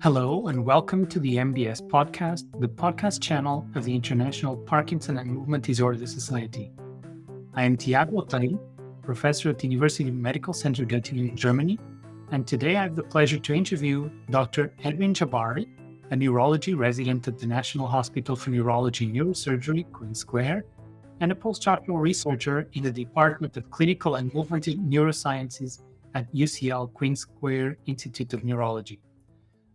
Hello, and welcome to the MDS Podcast, the podcast channel of the International Parkinson and Movement Disorder Society. I am Tiago Otay, professor at the University Medical Center Göttingen in Germany, and today I have the pleasure to interview Dr. Edwin Jabbari, a neurology resident at the National Hospital for Neurology and Neurosurgery, Queen Square, and a postdoctoral researcher in the Department of Clinical and Movement Neurosciences at UCL Queen Square Institute of Neurology.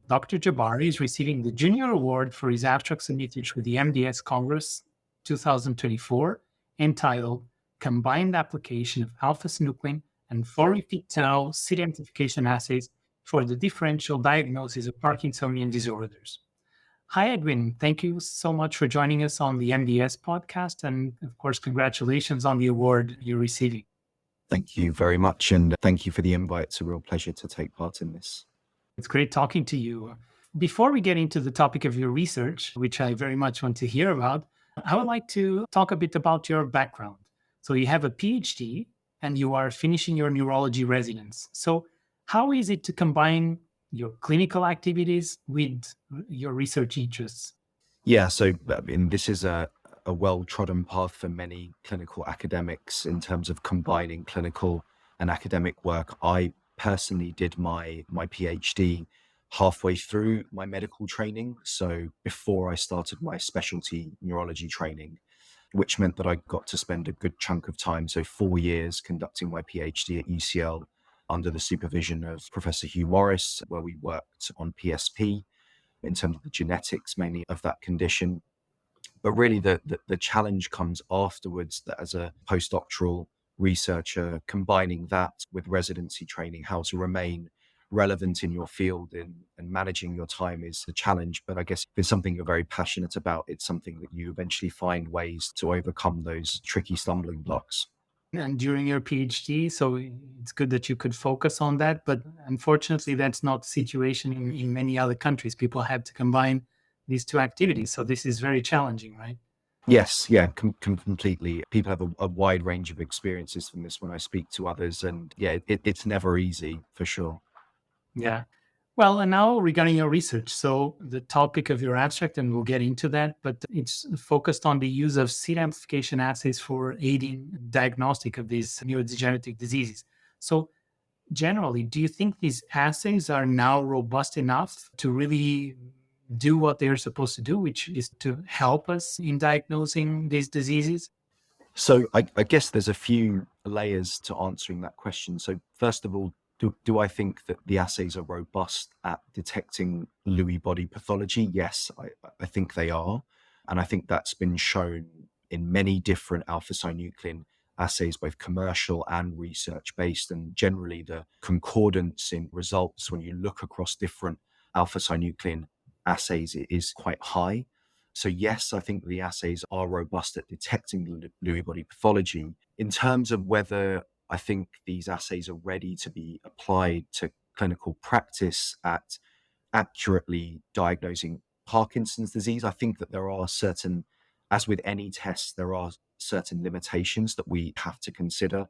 Dr. Jabbari is receiving the Junior Award for his abstract submitted for the MDS Congress 2024, entitled Combined Application of Alpha-Synuclein and 4-Repeat Tau C-identification Assays for the Differential Diagnosis of Parkinsonian Disorders. Hi, Edwin. Thank you so much for joining us on the MDS podcast. And of course, congratulations on the award you're receiving. Thank you very much. And thank you for the invite. It's a real pleasure to take part in this. It's great talking to you. Before we get into the topic of your research, which I very much want to hear about, I would like to talk a bit about your background. So you have a PhD and you are finishing your neurology residence. So how is it to combine your clinical activities with your research interests? Yeah, so this is a well-trodden path for many clinical academics in terms of combining clinical and academic work. I personally did my PhD halfway through my medical training, so before I started my specialty neurology training, which meant that I got to spend a good chunk of time, so 4 years, conducting my PhD at UCL under the supervision of Professor Hugh Morris, where we worked on PSP in terms of the genetics mainly of that condition. But really the challenge comes afterwards, that as a postdoctoral researcher, combining that with residency training, how to remain relevant in your field and managing your time is a challenge. But I guess if it's something you're very passionate about, it's something that you eventually find ways to overcome those tricky stumbling blocks. And during your PhD, so it's good that you could focus on that. But unfortunately, that's not the situation in many other countries. People have to combine these two activities. So this is very challenging, right? Yes, yeah, completely. People have a wide range of experiences from this when I speak to others. And yeah, it's never easy, for sure. Yeah. Well, and now regarding your research, so the topic of your abstract, and we'll get into that, but it's focused on the use of C-identification assays for aiding diagnostic of these neurodegenerative diseases. So generally, do you think these assays are now robust enough to really do what they're supposed to do, which is to help us in diagnosing these diseases? So I guess there's a few layers to answering that question. So first of all, do I think that the assays are robust at detecting Lewy body pathology? Yes, I think they are. And I think that's been shown in many different alpha-synuclein assays, both commercial and research-based. And generally the concordance in results when you look across different alpha-synuclein assays is quite high. So yes, I think the assays are robust at detecting Lewy body pathology. In terms of whether I think these assays are ready to be applied to clinical practice at accurately diagnosing Parkinson's disease, I think that there are certain, as with any test, there are certain limitations that we have to consider.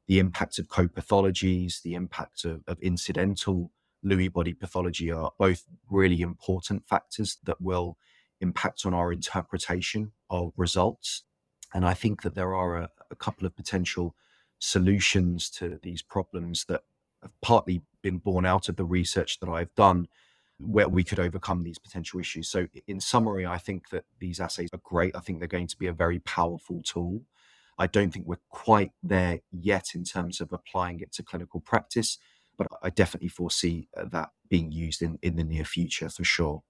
The impact of co-pathologies, the impact of incidental Lewy body pathology are both really important factors that will impact on our interpretation of results. And I think that there are a couple of potential solutions to these problems that have partly been born out of the research that I've done, where we could overcome these potential issues. So in summary, I think that these assays are great. I think they're going to be a very powerful tool. I don't think we're quite there yet in terms of applying it to clinical practice, but I definitely foresee that being used in the near future for sure.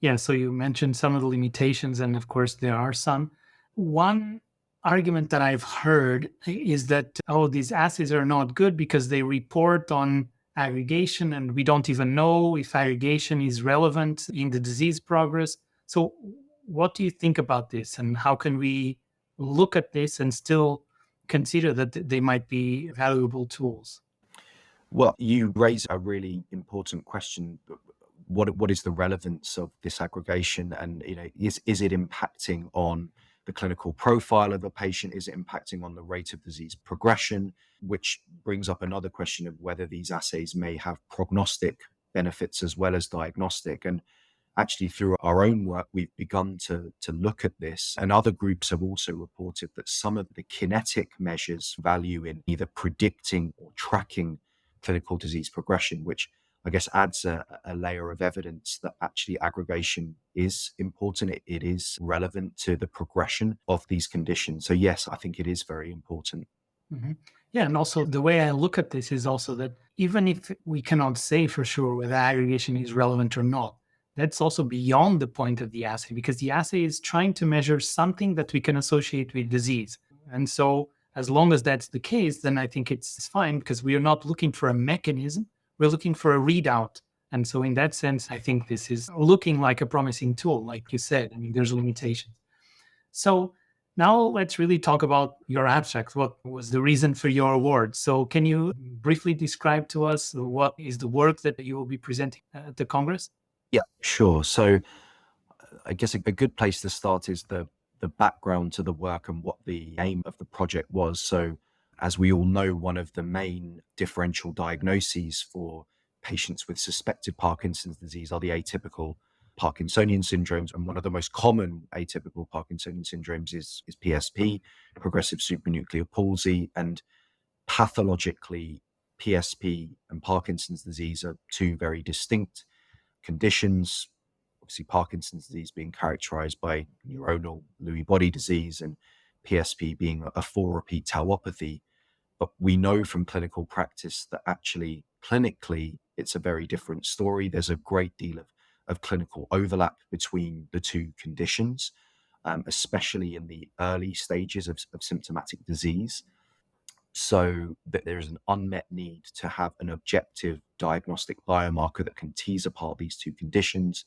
Yeah, so you mentioned some of the limitations, and of course there are some. One argument that I've heard is that, these assays are not good because they report on aggregation, and we don't even know if aggregation is relevant in the disease progress. So what do you think about this, and how can we look at this and still consider that they might be valuable tools? Well, you raise a really important question. What is the relevance of this aggregation, and is it impacting on the clinical profile of a patient? Is it impacting on the rate of disease progression? Which brings up another question of whether these assays may have prognostic benefits as well as diagnostic. And actually, through our own work, we've begun to look at this. And other groups have also reported that some of the kinetic measures value in either predicting or tracking clinical disease progression, which I guess adds a layer of evidence that actually aggregation is important. It is relevant to the progression of these conditions. So yes, I think it is very important. Mhm. Yeah, and also the way I look at this is also that even if we cannot say for sure whether aggregation is relevant or not, that's also beyond the point of the assay, because the assay is trying to measure something that we can associate with disease. And so as long as that's the case, then I think it's fine, because we are not looking for a mechanism, we're looking for a readout. And so in that sense, I think this is looking like a promising tool, like you said. I mean, there's limitations. So now let's really talk about your abstract. What was the reason for your award? So can you briefly describe to us what is the work that you will be presenting at the Congress? Yeah, sure. So I guess a good place to start is the background to the work and what the aim of the project was. So as we all know, one of the main differential diagnoses for patients with suspected Parkinson's disease are the atypical Parkinsonian syndromes. And one of the most common atypical Parkinsonian syndromes is PSP, progressive supranuclear palsy. And pathologically, PSP and Parkinson's disease are two very distinct conditions. Obviously, Parkinson's disease being characterized by neuronal Lewy body disease and PSP being a 4-repeat tauopathy. But we know from clinical practice that actually clinically, it's a very different story. There's a great deal of clinical overlap between the two conditions, especially in the early stages of symptomatic disease. So that there is an unmet need to have an objective diagnostic biomarker that can tease apart these two conditions.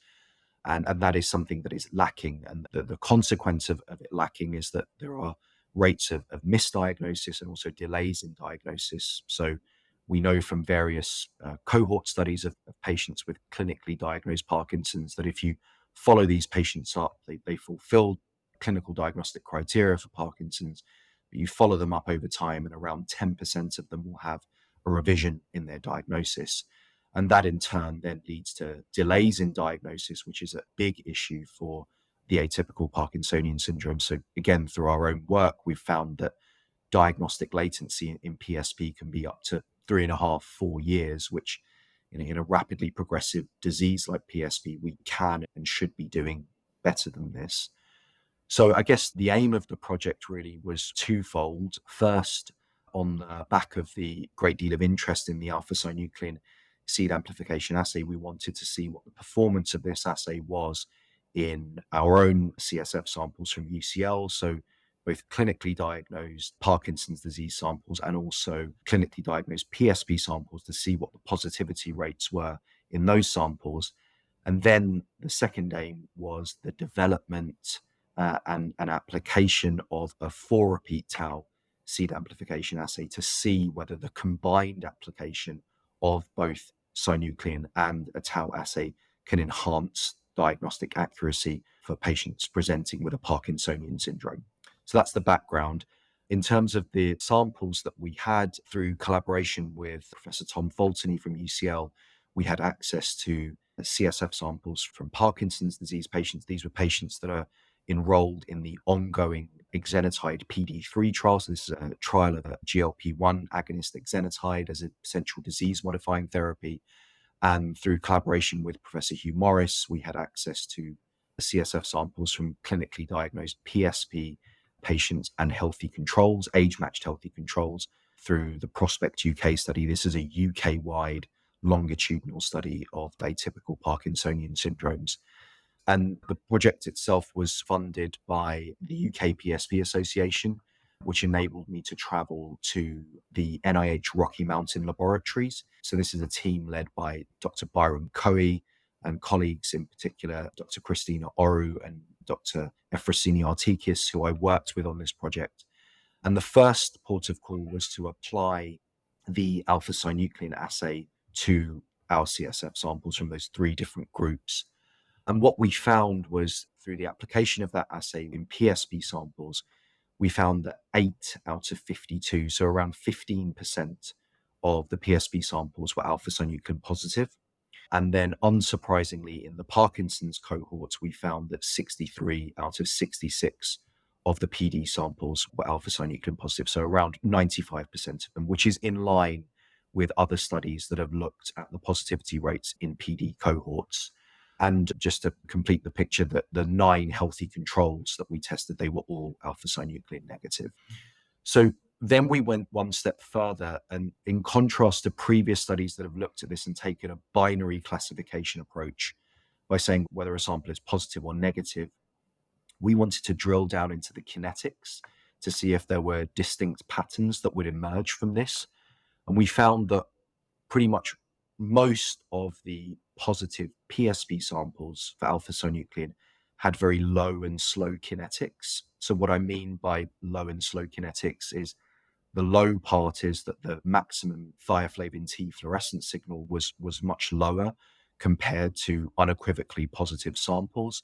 And that is something that is lacking. And the consequence of it lacking is that there are rates of misdiagnosis and also delays in diagnosis. So we know from various cohort studies of patients with clinically diagnosed Parkinson's that if you follow these patients up, they fulfill clinical diagnostic criteria for Parkinson's, but you follow them up over time, and around 10% of them will have a revision in their diagnosis. And that in turn then leads to delays in diagnosis, which is a big issue for the atypical Parkinsonian syndrome. So again, through our own work, we've found that diagnostic latency in PSP can be up to 3.5, 4 years, which in a rapidly progressive disease like PSP, we can and should be doing better than this. So I guess the aim of the project really was twofold. First, on the back of the great deal of interest in the alpha-synuclein seed amplification assay, we wanted to see what the performance of this assay was in our own CSF samples from UCL. So both clinically diagnosed Parkinson's disease samples and also clinically diagnosed PSP samples to see what the positivity rates were in those samples. And then the second aim was the development and an application of a 4-repeat tau seed amplification assay to see whether the combined application of both synuclein and a tau assay can enhance diagnostic accuracy for patients presenting with a Parkinsonian syndrome. So that's the background. In terms of the samples that we had through collaboration with Professor Tom Fultony from UCL, we had access to CSF samples from Parkinson's disease patients. These were patients that are enrolled in the ongoing exenatide PD3 trial. So this is a trial of a GLP-1 agonistic exenatide as a potential disease-modifying therapy. And through collaboration with Professor Hugh Morris, we had access to CSF samples from clinically diagnosed PSP patients and healthy controls, age-matched healthy controls, through the Prospect UK study. This is a UK-wide longitudinal study of atypical Parkinsonian syndromes. And the project itself was funded by the UK PSP Association, which enabled me to travel to the NIH Rocky Mountain Laboratories. So this is a team led by Dr. Byron Coe and colleagues, in particular, Dr. Christina Oru and Dr. Efrosini Artikis, who I worked with on this project. And the first port of call was to apply the alpha-synuclein assay to our CSF samples from those 3 different groups. And what we found was, through the application of that assay in PSP samples, we found that 8 out of 52, so around 15% of the PSP samples were alpha-synuclein positive. And then unsurprisingly, in the Parkinson's cohorts, we found that 63 out of 66 of the PD samples were alpha-synuclein positive, so around 95% of them, which is in line with other studies that have looked at the positivity rates in PD cohorts. And just to complete the picture, that the 9 healthy controls that we tested, they were all alpha-synuclein negative. So then we went one step further, and in contrast to previous studies that have looked at this and taken a binary classification approach by saying whether a sample is positive or negative, we wanted to drill down into the kinetics to see if there were distinct patterns that would emerge from this. And we found that pretty much most of the positive PSP samples for alpha-synuclein had very low and slow kinetics. So what I mean by low and slow kinetics is the low part is that the maximum thioflavin T fluorescence signal was much lower compared to unequivocally positive samples.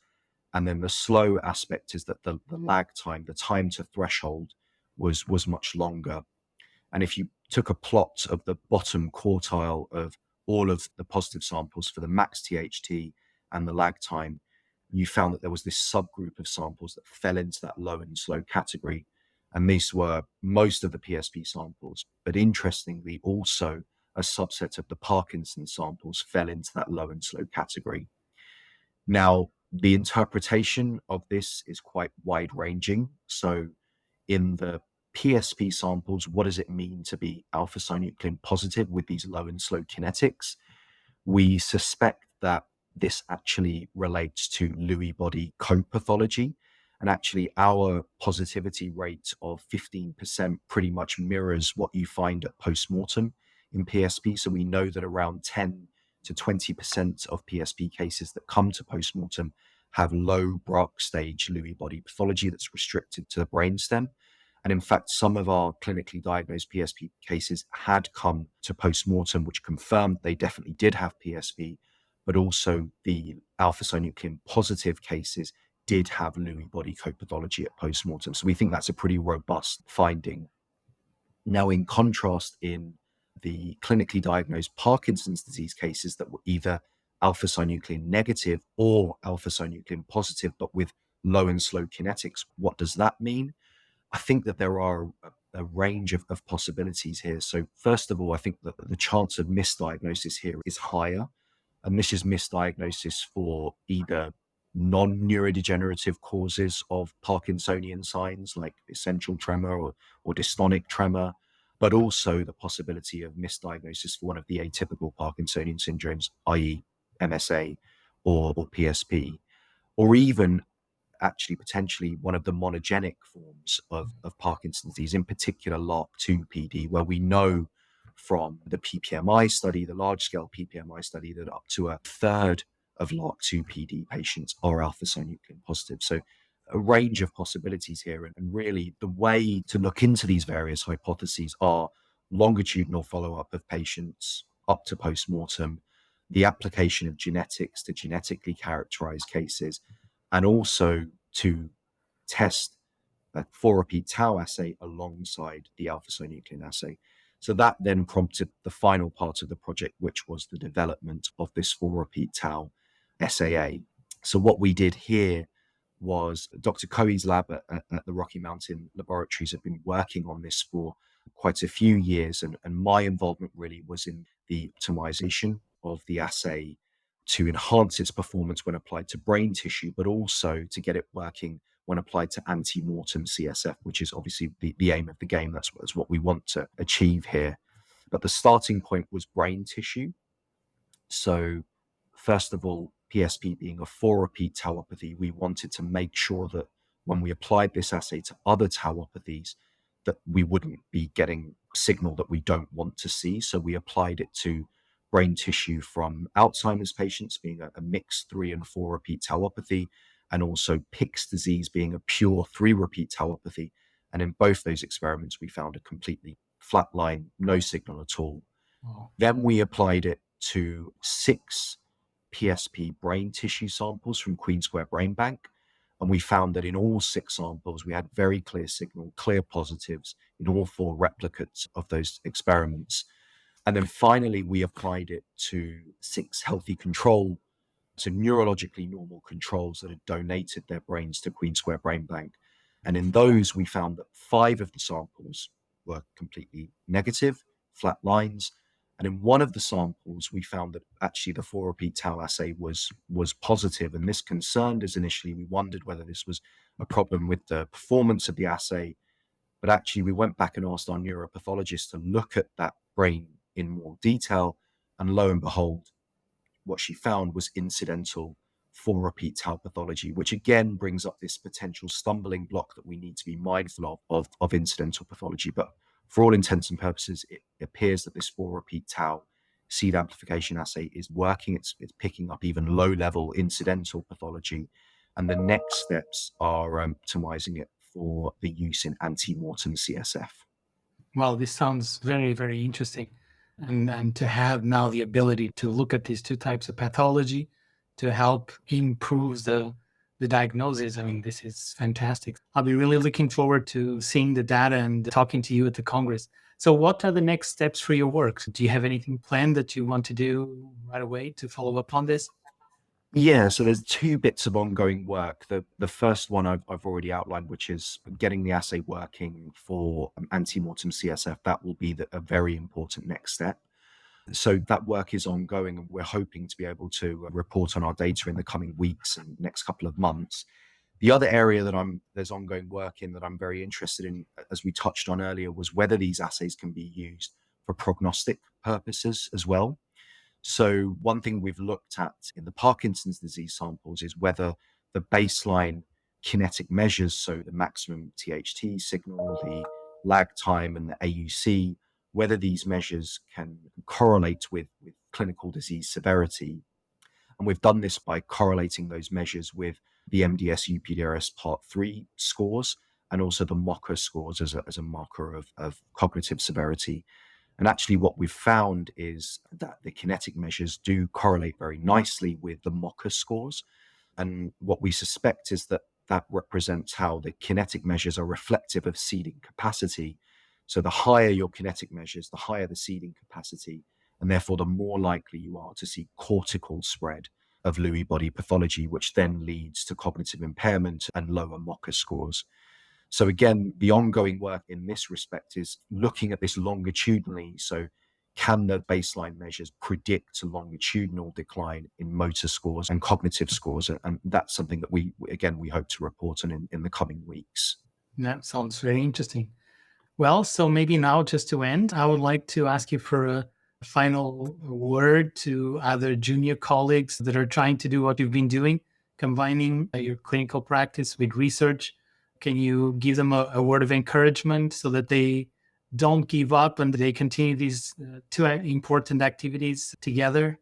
And then the slow aspect is that the lag time, the time to threshold was much longer. And if you took a plot of the bottom quartile of all of the positive samples for the max THT and the lag time, you found that there was this subgroup of samples that fell into that low and slow category. And these were most of the PSP samples. But interestingly, also a subset of the Parkinson's samples fell into that low and slow category. Now, the interpretation of this is quite wide-ranging. So in the PSP samples, what does it mean to be alpha-synuclein positive with these low and slow kinetics? We suspect that this actually relates to Lewy body co-pathology. And actually, our positivity rate of 15% pretty much mirrors what you find at postmortem in PSP. So we know that around 10 to 20% of PSP cases that come to postmortem have low Braak stage Lewy body pathology that's restricted to the brainstem. And in fact, some of our clinically diagnosed PSP cases had come to postmortem, which confirmed they definitely did have PSP, but also the alpha-synuclein positive cases did have Lewy body co-pathology at postmortem. So we think that's a pretty robust finding. Now, in contrast, in the clinically diagnosed Parkinson's disease cases that were either alpha-synuclein negative or alpha-synuclein positive, but with low and slow kinetics, what does that mean? I think that there are a range of possibilities here. So first of all, I think that the chance of misdiagnosis here is higher. And this is misdiagnosis for either non-neurodegenerative causes of Parkinsonian signs like essential tremor or dystonic tremor, but also the possibility of misdiagnosis for one of the atypical Parkinsonian syndromes, i.e. MSA or PSP, or even actually potentially one of the monogenic forms of Parkinson's disease, in particular LRRK2 PD, where we know from the PPMI study, the large-scale PPMI study, that up to a third of LRRK2 PD patients are alpha-synuclein positive. So a range of possibilities here. And really the way to look into these various hypotheses are longitudinal follow-up of patients up to postmortem, the application of genetics to genetically characterize cases, and also to test a 4-repeat tau assay alongside the alpha-synuclein assay. So that then prompted the final part of the project, which was the development of this 4-repeat tau SAA. So what we did here was Dr. Coe's lab at the Rocky Mountain Laboratories have been working on this for quite a few years. And my involvement really was in the optimization of the assay to enhance its performance when applied to brain tissue, but also to get it working when applied to ante-mortem CSF, which is obviously the aim of the game. That's what we want to achieve here. But the starting point was brain tissue. So first of all, PSP being a 4-repeat tauopathy, we wanted to make sure that when we applied this assay to other tauopathies, that we wouldn't be getting a signal that we don't want to see. So we applied it to brain tissue from Alzheimer's patients being a mixed 3 and 4-repeat tauopathy, and also Pick's disease being a pure 3-repeat tauopathy. And in both those experiments, we found a completely flat line, no signal at all. Oh. Then we applied it to 6 PSP brain tissue samples from Queen Square Brain Bank. And we found that in all 6 samples, we had very clear signal, clear positives in all 4 replicates of those experiments. And then finally, we applied it to 6 healthy control, so neurologically normal controls that had donated their brains to Queen Square Brain Bank. And in those, we found that 5 of the samples were completely negative, flat lines. And in one of the samples, we found that actually the 4-repeat tau assay was positive. And this concerned us initially. We wondered whether this was a problem with the performance of the assay. But actually, we went back and asked our neuropathologist to look at that brain in more detail. And lo and behold, what she found was incidental 4-repeat tau pathology, which again brings up this potential stumbling block that we need to be mindful of incidental pathology. But for all intents and purposes, it appears that this 4-repeat tau seed amplification assay is working. It's picking up even low-level incidental pathology. And the next steps are optimizing it for the use in ante-mortem CSF. Well, this sounds very, very interesting. And to have now the ability to look at these 2 types of pathology to help improve the diagnosis, I mean, this is fantastic. I'll be really looking forward to seeing the data and talking to you at the Congress. So what are the next steps for your work? Do you have anything planned that you want to do right away to follow up on this? Yeah, so there's 2 bits of ongoing work. The first one I've already outlined, which is getting the assay working for ante-mortem CSF. That will be a very important next step. So that work is ongoing, and we're hoping to be able to report on our data in the coming weeks and next couple of months. The other area that there's ongoing work in that I'm very interested in, as we touched on earlier, was whether these assays can be used for prognostic purposes as well. So one thing we've looked at in the Parkinson's disease samples is whether the baseline kinetic measures, so the maximum THT signal, the lag time, and the AUC, whether these measures can correlate with clinical disease severity. And we've done this by correlating those measures with the MDS UPDRS Part 3 scores and also the MOCA scores as a marker of cognitive severity. And actually what we've found is that the kinetic measures do correlate very nicely with the MOCA scores. And what we suspect is that represents how the kinetic measures are reflective of seeding capacity. So the higher your kinetic measures, the higher the seeding capacity, and therefore the more likely you are to see cortical spread of Lewy body pathology, which then leads to cognitive impairment and lower MOCA scores. So again, the ongoing work in this respect is looking at this longitudinally. So can the baseline measures predict a longitudinal decline in motor scores and cognitive scores? And that's something that we hope to report on in the coming weeks. That sounds very interesting. Well, so maybe now just to end, I would like to ask you for a final word to other junior colleagues that are trying to do what you've been doing, combining your clinical practice with research. Can you give them a word of encouragement so that they don't give up and they continue these 2 important activities together?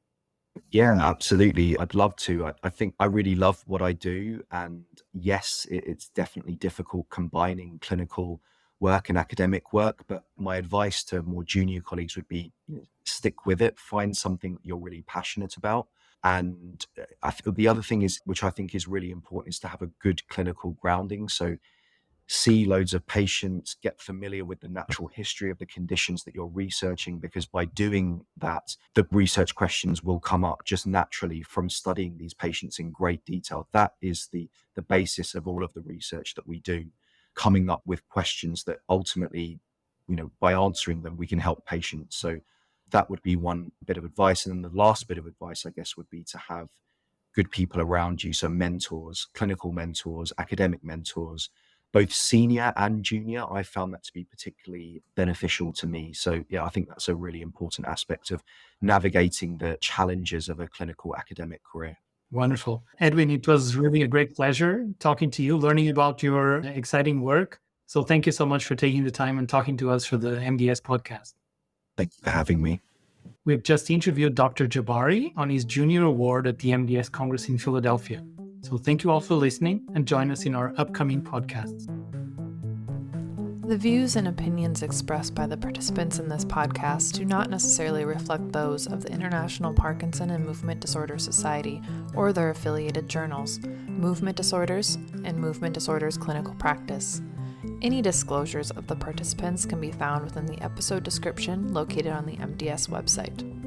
Yeah, absolutely. I'd love to. I think I really love what I do. And yes, it's definitely difficult combining clinical work and academic work. But my advice to more junior colleagues would be stick with it, find something that you're really passionate about. And I think the other thing is, which I think is really important, is to have a good clinical grounding. So see loads of patients, get familiar with the natural history of the conditions that you're researching, because by doing that, the research questions will come up just naturally from studying these patients in great detail. That is the basis of all of the research that we do, coming up with questions that ultimately, by answering them, we can help patients. So that would be one bit of advice. And then the last bit of advice, I guess, would be to have good people around you. So mentors, clinical mentors, academic mentors, both senior and junior. I found that to be particularly beneficial to me. So yeah, I think that's a really important aspect of navigating the challenges of a clinical academic career. Wonderful. Edwin, it was really a great pleasure talking to you, learning about your exciting work. So thank you so much for taking the time and talking to us for the MDS podcast. Thank you for having me. We've just interviewed Dr. Jabbari on his Junior Award at the MDS Congress in Philadelphia. So thank you all for listening, and join us in our upcoming podcasts. The views and opinions expressed by the participants in this podcast do not necessarily reflect those of the International Parkinson and Movement Disorders Society or their affiliated journals, Movement Disorders and Movement Disorders Clinical Practice. Any disclosures of the participants can be found within the episode description located on the MDS website.